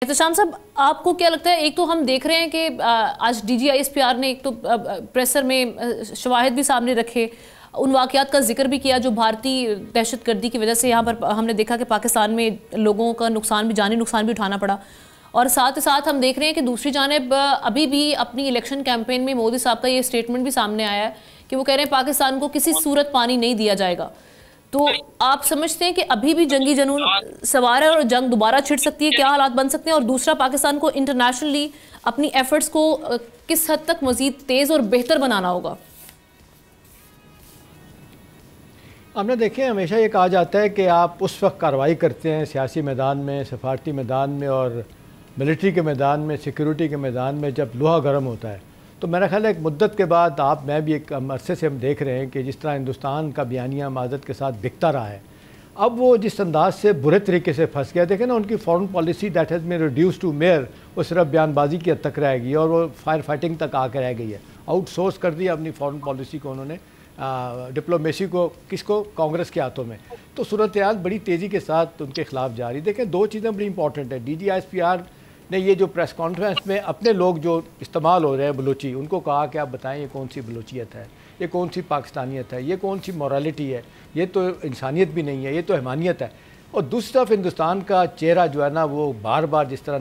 احتشام صاحب، آپ کو کیا لگتا ہے؟ ایک تو ہم دیکھ رہے ہیں کہ آج D G I S P R نے ایک تو پریسر میں شواہد بھی سامنے رکھے، ان واقعات کا ذکر بھی کیا جو بھارتی دہشت گردی کی وجہ سے یہاں پر ہم نے دیکھا کہ پاکستان میں لوگوں کا نقصان بھی، جانی نقصان بھی اٹھانا پڑا. اور ساتھ ساتھ ہم دیکھ رہے ہیں کہ دوسری جانب ابھی بھی اپنی الیکشن کیمپین میں مودی صاحب کا یہ سٹیٹمنٹ بھی سامنے آیا ہے کہ وہ کہہ رہے ہیں پاکستان کو کسی صورت پانی نہیں دیا جائے گا. تو آپ سمجھتے ہیں کہ ابھی بھی جنگی جنون سوار ہے اور جنگ دوبارہ چھڑ سکتی ہے؟ کیا حالات بن سکتے ہیں؟ اور دوسرا، پاکستان کو انٹرنیشنلی اپنی ایفرٹس کو کس حد تک مزید تیز اور بہتر بنانا ہوگا؟ ہم نے دیکھیں، ہمیشہ یہ کہا جاتا ہے کہ آپ اس وقت کارروائی کرتے ہیں سیاسی میدان میں، سفارتی میدان میں اور ملٹری کے میدان میں، سیکیورٹی کے میدان میں، جب لوہا گرم ہوتا ہے. تو میرا خیال ہے ایک مدت کے بعد میں بھی ایک عرصے سے ہم دیکھ رہے ہیں کہ جس طرح ہندوستان کا بیانیہ معذرت کے ساتھ بکتا رہا ہے، اب وہ جس انداز سے برے طریقے سے پھنس گیا. دیکھیں نا، ان کی foreign policy that has been reduced to mere, وہ صرف بیان بازی کی حد تک رہ گئی اور وہ فائر فائٹنگ تک آ کے رہ گئی ہے. آؤٹ سورس کر دیا اپنی فورن پالیسی کو انہوں نے، ڈپلومیسی کو. کس کو؟ کانگریس کے ہاتھوں میں. تو صورتحال بڑی تیزی کے ساتھ ان کے خلاف جاری. دیکھیں، دو چیزیں بڑی امپورٹنٹ ہیں. D G I S P R نے یہ جو پریس کانفرنس میں اپنے لوگ جو استعمال ہو رہے ہیں بلوچی، ان کو کہا کہ آپ بتائیں یہ کون سی بلوچیت ہے، یہ کون سی پاکستانیت ہے، یہ کون سی مورالٹی ہے، یہ تو انسانیت بھی نہیں ہے، یہ تو حیوانیت ہے. اور دوسری طرف ہندوستان کا چہرہ جو ہے نا، وہ بار بار جس طرح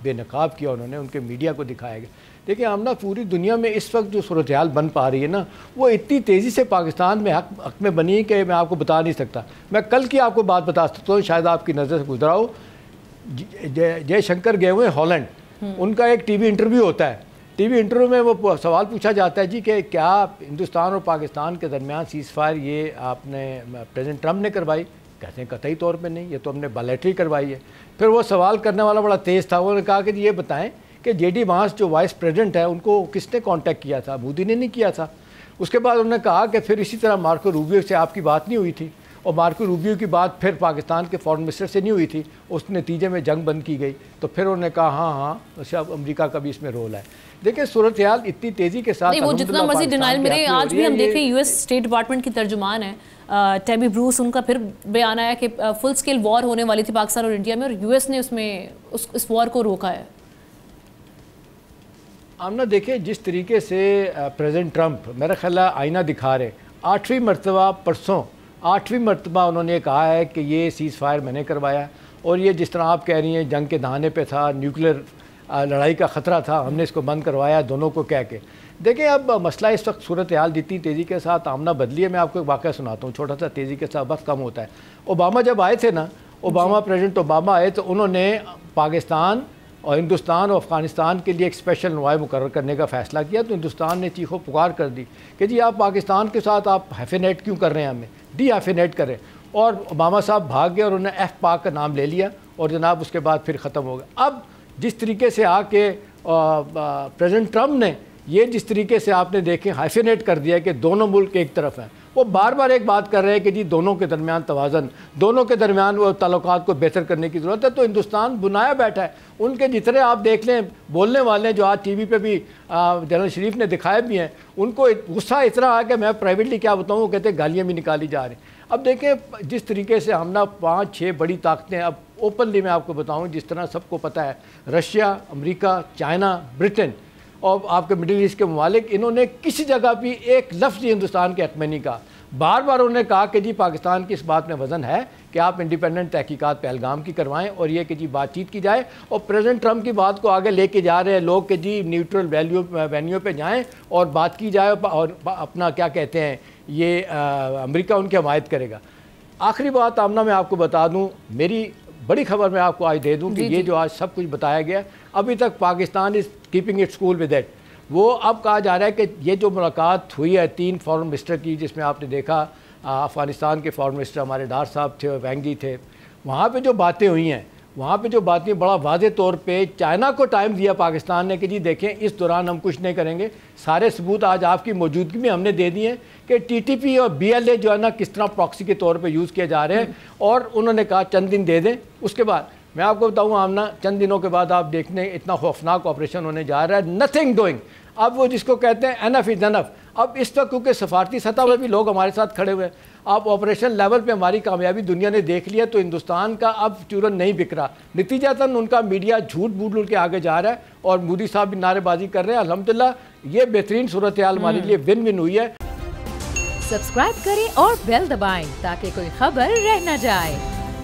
بے نقاب کیا انہوں نے، ان کے میڈیا کو دکھایا گیا. دیکھیں، ہم نا پوری دنیا میں اس وقت جو صورتحال بن پا رہی ہے نا، وہ اتنی تیزی سے پاکستان میں حق میں بنی کہ میں آپ کو بتا نہیں سکتا. میں کل کی آپ کو بات بتا سکتا ہوں، شاید آپ کی نظر سے گزرا ہو. جے شنکر گئے ہوئے ہالینڈ، ان کا ایک ٹی وی انٹرویو ہوتا ہے. ٹی وی انٹرویو میں وہ سوال پوچھا جاتا ہے جی کہ کیا ہندوستان اور پاکستان کے درمیان سیز فائر یہ آپ نے پریزیڈنٹ ٹرمپ نے کروائی؟ کہتے ہیں قطعی طور پہ نہیں، یہ تو ہم نے بائلیٹرلی کروائی ہے. پھر وہ سوال کرنے والا بڑا تیز تھا، انہوں نے کہا کہ جی یہ بتائیں کہ جے ڈی وانس جو وائس پریزیڈنٹ ہے، ان کو کس نے کانٹیکٹ کیا تھا؟ مودی نے نہیں کیا تھا. اس کے بعد انہوں نے کہا کہ پھر اسی طرح مارکو روبیو سے آپ کی بات نہیں ہوئی تھی، اور مارکو روبیو کی بات پھر پاکستان کے فورن منسٹر سے نہیں ہوئی تھی. اس نتیجے میں جنگ بند کی گئی. تو پھر انہوں نے کہا ہاں اچھا، امریکہ کا بھی اس میں رول ہے. دیکھیں، صورتحال اتنی تیزی کے ساتھ وہ جتنا مزید ڈینائل ملے. آج بھی ہم دیکھیں یو ایس اسٹیٹ ڈپارٹمنٹ کی ترجمان ہے ٹیبی بروس، ان کا پھر بیان آیا کہ فل سکیل وار ہونے والی تھی پاکستان اور انڈیا میں، اور یو ایس نے اس وار کو روکا ہے. ہم نہ دیکھیں جس طریقے سے پریزیڈنٹ ٹرمپ میرا خیال ہے آئینہ دکھا رہے. 8ویں مرتبہ پرسوں 8ویں مرتبہ انہوں نے کہا ہے کہ یہ سیز فائر میں نے کروایا، اور یہ جس طرح آپ کہہ رہی ہیں جنگ کے دہانے پہ تھا، نیوکلیر لڑائی کا خطرہ تھا، ہم نے اس کو بند کروایا دونوں کو کہہ کے. دیکھیں، اب مسئلہ اس وقت صورتحال جتنی تیزی کے ساتھ آمنا بدلی ہے. میں آپ کو ایک واقعہ سناتا ہوں چھوٹا سا، تیزی کے ساتھ وقت کم ہوتا ہے. اوباما جب آئے تھے نا، پریزیڈنٹ اوباما آئے تو انہوں نے پاکستان اور ہندوستان اور افغانستان کے لیے ایک اسپیشل انوائے مقرر کرنے کا فیصلہ کیا. تو ہندوستان نے چیخ و پکار کر دی کہ جی آپ پاکستان کے ساتھ آپ ہیفینیٹ کیوں کر رہے ہیں، ہمیں ڈی ہیفینیٹ کریں. اور اوباما صاحب بھاگ گئے اور انہوں نے ایف پاک کا نام لے لیا، اور جناب اس کے بعد پھر ختم ہو گیا. اب جس طریقے سے آ کے پریزیڈنٹ ٹرمپ نے یہ جس طریقے سے آپ نے دیکھیں ہیفینیٹ کر دیا کہ دونوں ملک ایک طرف ہیں، وہ بار بار ایک بات کر رہے ہیں کہ جی دونوں کے درمیان توازن، دونوں کے درمیان وہ تعلقات کو بہتر کرنے کی ضرورت ہے. تو ہندوستان بنایا بیٹھا ہے. ان کے جتنے آپ دیکھ لیں بولنے والے جو آج ٹی وی پہ بھی جنرل شریف نے دکھائے بھی ہیں، ان کو غصہ اتنا آ کہ میں پرائیویٹلی کیا بتاؤں، وہ کہتے ہیں گالیاں بھی نکالی جا رہی ہیں. اب دیکھیں جس طریقے سے ہم نا 5-6 بڑی طاقتیں، اب اوپنلی میں آپ کو بتاؤں جس طرح سب کو پتہ ہے، رشیا، امریکہ، چائنا، برٹن اور آپ کے مڈل ایسٹ کے ممالک، انہوں نے کسی جگہ بھی ایک لفظ ہندوستان کے حق میں نہیں کہا. بار بار انہوں نے کہا کہ جی پاکستان کی اس بات میں وزن ہے کہ آپ انڈیپینڈنٹ تحقیقات پہلگام کی کروائیں، اور یہ کہ جی بات چیت کی جائے. اور پریزیڈنٹ ٹرمپ کی بات کو آگے لے کے جا رہے ہیں لوگ کہ جی نیوٹرل وینیو پہ جائیں اور بات کی جائے، اور اپنا کیا کہتے ہیں یہ امریکہ ان کی حمایت کرے گا. آخری بات آمنہ میں آپ کو بتا دوں، میری بڑی خبر میں آپ کو آج دے دوں کہ یہ جو آج سب کچھ بتایا گیا، ابھی تک Pakistan is keeping it cool with it. وہ اب کہا جا رہا ہے کہ یہ جو ملاقات ہوئی ہے 3 فورن منسٹر کی، جس میں آپ نے دیکھا افغانستان کے فورن منسٹر ہمارے ڈار صاحب تھے اور وینگی تھے، وہاں پہ جو باتیں ہوئی ہیں، وہاں پہ جو باتیں بڑا واضح طور پہ چائنا کو ٹائم دیا پاکستان نے کہ جی دیکھیں اس دوران ہم کچھ نہیں کریں گے. سارے ثبوت آج آپ کی موجودگی میں ہم نے دے دیے ہیں کہ ٹی ٹی پی اور بی ایل اے جو ہے نا کس طرح پراکسی کے طور پہ یوز کیے جا رہے ہیں. اور انہوں نے کہا چند دن دے دیں. اس کے بعد میں آپ کو بتاؤں آمنہ، چند دنوں کے بعد آپ دیکھنے اتنا خوفناک آپریشن ہونے جا رہا ہے. Nothing doing. اب وہ جس کو کہتے ہیں انف از انف. اب اس وقت کیونکہ سفارتی سطح پہ بھی لوگ ہمارے ساتھ کھڑے ہوئے ہیں, اب آپریشن لیول پہ ہماری کامیابی دنیا نے دیکھ لیا, تو ہندوستان کا اب چورن نہیں بک رہا. نتیجتاً ان کا میڈیا جھوٹ بول کے آگے جا رہا ہے, اور مودی صاحب بھی نعرے بازی کر رہے ہیں. الحمدللہ یہ بہترین صورتحال ہمارے لیے ون ون ہوئی ہے. سبسکرائب کریں اور بیل دبائیں تاکہ کوئی خبر رہ نہ جائے.